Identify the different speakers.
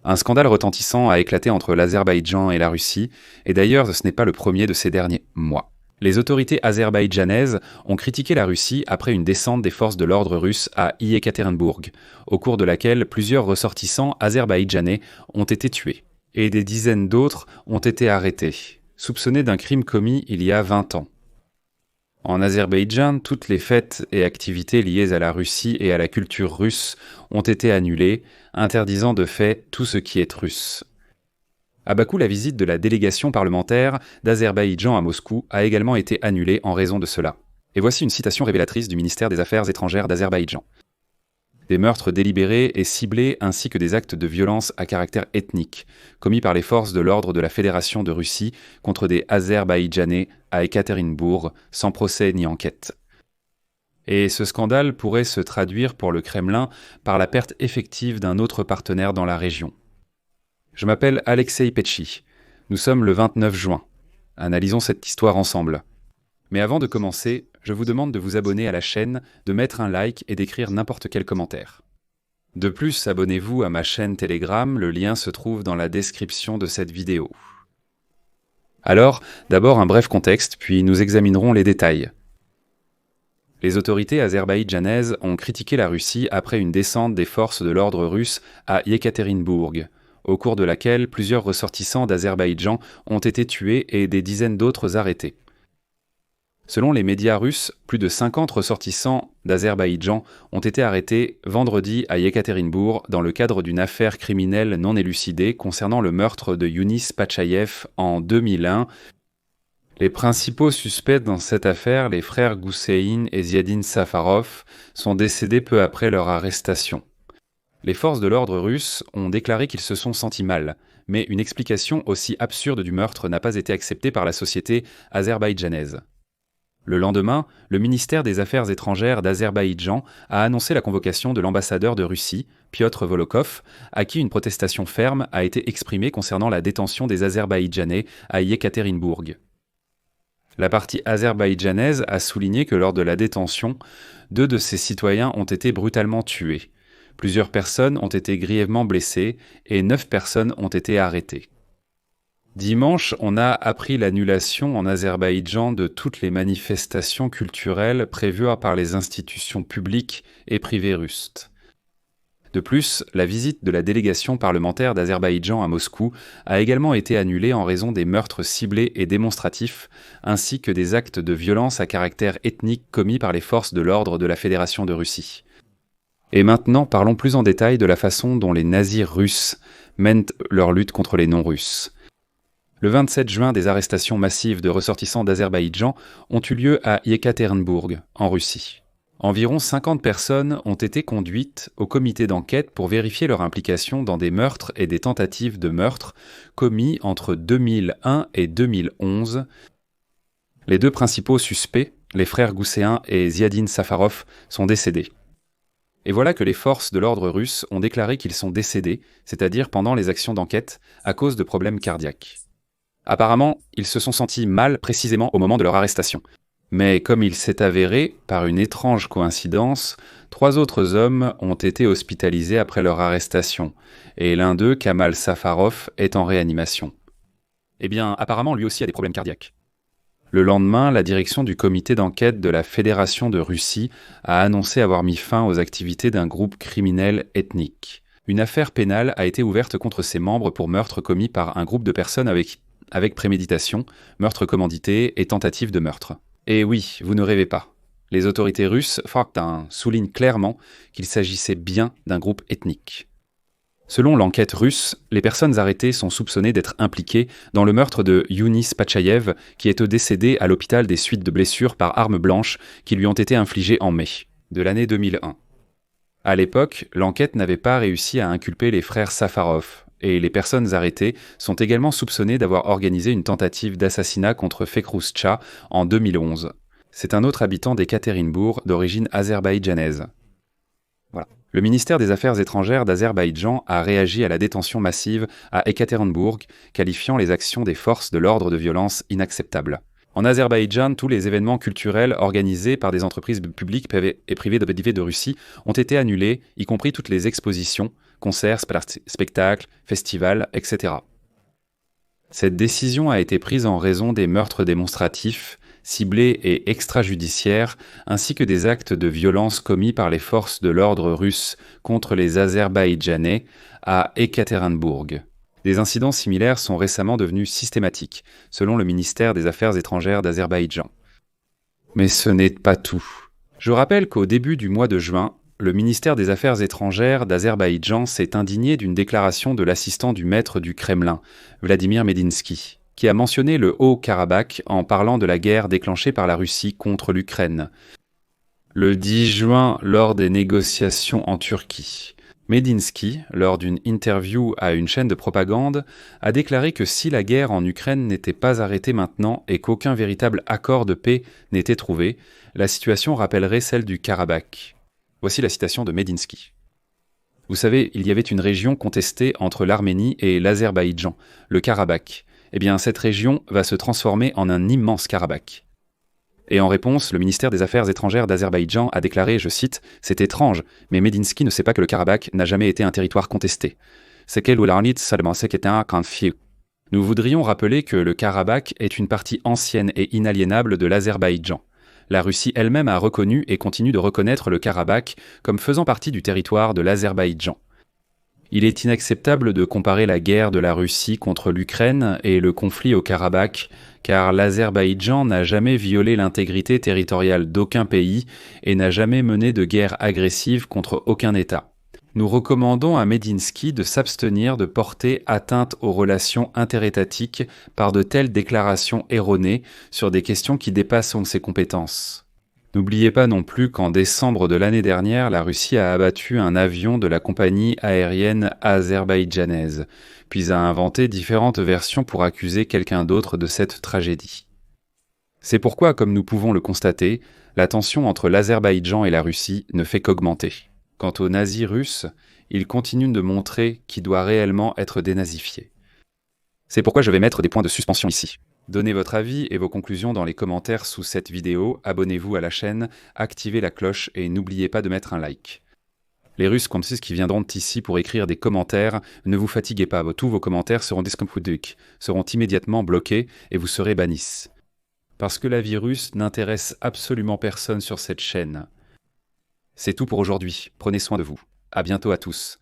Speaker 1: Un scandale retentissant a éclaté entre l'Azerbaïdjan et la Russie, et d'ailleurs ce n'est pas le premier de ces derniers mois. Les autorités azerbaïdjanaises ont critiqué la Russie après une descente des forces de l'ordre russe à Yekaterinbourg, au cours de laquelle plusieurs ressortissants azerbaïdjanais ont été tués, et des dizaines d'autres ont été arrêtés, soupçonnés d'un crime commis il y a 20 ans. En Azerbaïdjan, toutes les fêtes et activités liées à la Russie et à la culture russe ont été annulées, interdisant de fait tout ce qui est russe. À Bakou, la visite de la délégation parlementaire d'Azerbaïdjan à Moscou a également été annulée en raison de cela. Et voici une citation révélatrice du ministère des Affaires étrangères d'Azerbaïdjan. Des meurtres délibérés et ciblés ainsi que des actes de violence à caractère ethnique commis par les forces de l'ordre de la Fédération de Russie contre des Azerbaïdjanais à Ekaterinbourg sans procès ni enquête. Et ce scandale pourrait se traduire pour le Kremlin par la perte effective d'un autre partenaire dans la région. Je m'appelle Alexei Petchi. Nous sommes le 29 juin. Analysons cette histoire ensemble. Mais avant de commencer, je vous demande de vous abonner à la chaîne, de mettre un like et d'écrire n'importe quel commentaire. De plus, abonnez-vous à ma chaîne Telegram, le lien se trouve dans la description de cette vidéo. Alors, d'abord un bref contexte, puis nous examinerons les détails. Les autorités azerbaïdjanaises ont critiqué la Russie après une descente des forces de l'ordre russe à Yekaterinbourg, au cours de laquelle plusieurs ressortissants d'Azerbaïdjan ont été tués et des dizaines d'autres arrêtés. Selon les médias russes, plus de 50 ressortissants d'Azerbaïdjan ont été arrêtés vendredi à Yekaterinbourg dans le cadre d'une affaire criminelle non élucidée concernant le meurtre de Younis Pachayev en 2001. Les principaux suspects dans cette affaire, les frères Goussein et Ziadin Safarov, sont décédés peu après leur arrestation. Les forces de l'ordre russes ont déclaré qu'ils se sont sentis mal, mais une explication aussi absurde du meurtre n'a pas été acceptée par la société azerbaïdjanaise. Le lendemain, le ministère des Affaires étrangères d'Azerbaïdjan a annoncé la convocation de l'ambassadeur de Russie, Piotr Volokov, à qui une protestation ferme a été exprimée concernant la détention des Azerbaïdjanais à Yekaterinbourg. La partie azerbaïdjanaise a souligné que lors de la détention, 2 de ses citoyens ont été brutalement tués. Plusieurs personnes ont été grièvement blessées et 9 personnes ont été arrêtées. Dimanche, on a appris l'annulation en Azerbaïdjan de toutes les manifestations culturelles prévues par les institutions publiques et privées russes. De plus, la visite de la délégation parlementaire d'Azerbaïdjan à Moscou a également été annulée en raison des meurtres ciblés et démonstratifs, ainsi que des actes de violence à caractère ethnique commis par les forces de l'ordre de la Fédération de Russie. Et maintenant, parlons plus en détail de la façon dont les nazis russes mènent leur lutte contre les non-russes. Le 27 juin, des arrestations massives de ressortissants d'Azerbaïdjan ont eu lieu à Yekaterinbourg, en Russie. Environ 50 personnes ont été conduites au comité d'enquête pour vérifier leur implication dans des meurtres et des tentatives de meurtre commis entre 2001 et 2011. Les 2 principaux suspects, les frères Goussein et Ziadin Safarov, sont décédés. Et voilà que les forces de l'ordre russe ont déclaré qu'ils sont décédés, c'est-à-dire pendant les actions d'enquête, à cause de problèmes cardiaques. Apparemment, ils se sont sentis mal précisément au moment de leur arrestation. Mais comme il s'est avéré, par une étrange coïncidence, 3 autres hommes ont été hospitalisés après leur arrestation, et l'un d'eux, Kamal Safarov, est en réanimation. Eh bien, apparemment, lui aussi a des problèmes cardiaques. Le lendemain, la direction du comité d'enquête de la Fédération de Russie a annoncé avoir mis fin aux activités d'un groupe criminel ethnique. Une affaire pénale a été ouverte contre ses membres pour meurtre commis par un groupe de personnes avec préméditation, meurtre commandité et tentative de meurtre. Et oui, vous ne rêvez pas. Les autorités russes, Faktin, soulignent clairement qu'il s'agissait bien d'un groupe ethnique. Selon l'enquête russe, les personnes arrêtées sont soupçonnées d'être impliquées dans le meurtre de Younis Pachayev, qui est décédé à l'hôpital des suites de blessures par arme blanche qui lui ont été infligées en mai de l'année 2001. À l'époque, l'enquête n'avait pas réussi à inculper les frères Safarov, et les personnes arrêtées sont également soupçonnées d'avoir organisé une tentative d'assassinat contre Fekrouz Cha en 2011. C'est un autre habitant d'Ekaterinbourg d'origine azerbaïdjanaise. Voilà. Le ministère des Affaires étrangères d'Azerbaïdjan a réagi à la détention massive à Ekaterinbourg, qualifiant les actions des forces de l'ordre de violence inacceptables. En Azerbaïdjan, tous les événements culturels organisés par des entreprises publiques et privées de Russie ont été annulés, y compris toutes les expositions, concerts, spectacles, festivals, etc. Cette décision a été prise en raison des meurtres démonstratifs, ciblés et extrajudiciaires, ainsi que des actes de violence commis par les forces de l'ordre russe contre les Azerbaïdjanais à Ekaterinbourg. Des incidents similaires sont récemment devenus systématiques, selon le ministère des Affaires étrangères d'Azerbaïdjan. Mais ce n'est pas tout. Je rappelle qu'au début du mois de juin, le ministère des Affaires étrangères d'Azerbaïdjan s'est indigné d'une déclaration de l'assistant du maître du Kremlin, Vladimir Medinsky, qui a mentionné le Haut-Karabakh en parlant de la guerre déclenchée par la Russie contre l'Ukraine. Le 10 juin, lors des négociations en Turquie, Medinsky, lors d'une interview à une chaîne de propagande, a déclaré que si la guerre en Ukraine n'était pas arrêtée maintenant et qu'aucun véritable accord de paix n'était trouvé, la situation rappellerait celle du Karabakh. Voici la citation de Medinsky. Vous savez, il y avait une région contestée entre l'Arménie et l'Azerbaïdjan, le Karabakh. Eh bien, cette région va se transformer en un immense Karabakh. Et en réponse, le ministère des Affaires étrangères d'Azerbaïdjan a déclaré, je cite, « C'est étrange, mais Medinsky ne sait pas que le Karabakh n'a jamais été un territoire contesté. C'est qu'elle ou l'arnit, ça demandait qu'était un conflit. » Nous voudrions rappeler que le Karabakh est une partie ancienne et inaliénable de l'Azerbaïdjan. La Russie elle-même a reconnu et continue de reconnaître le Karabakh comme faisant partie du territoire de l'Azerbaïdjan. Il est inacceptable de comparer la guerre de la Russie contre l'Ukraine et le conflit au Karabakh, car l'Azerbaïdjan n'a jamais violé l'intégrité territoriale d'aucun pays et n'a jamais mené de guerre agressive contre aucun État. Nous recommandons à Medinsky de s'abstenir de porter atteinte aux relations interétatiques par de telles déclarations erronées sur des questions qui dépassent ses compétences. N'oubliez pas non plus qu'en décembre de l'année dernière, la Russie a abattu un avion de la compagnie aérienne azerbaïdjanaise, puis a inventé différentes versions pour accuser quelqu'un d'autre de cette tragédie. C'est pourquoi, comme nous pouvons le constater, la tension entre l'Azerbaïdjan et la Russie ne fait qu'augmenter. Quant aux nazis russes, ils continuent de montrer qui doit réellement être dénazifié. C'est pourquoi je vais mettre des points de suspension ici. Donnez votre avis et vos conclusions dans les commentaires sous cette vidéo, abonnez-vous à la chaîne, activez la cloche et n'oubliez pas de mettre un like. Les Russes comme ceux qui viendront ici pour écrire des commentaires, ne vous fatiguez pas, tous vos commentaires seront seront immédiatement bloqués et vous serez bannis. Parce que la vie russe n'intéresse absolument personne sur cette chaîne. C'est tout pour aujourd'hui, prenez soin de vous. À bientôt à tous.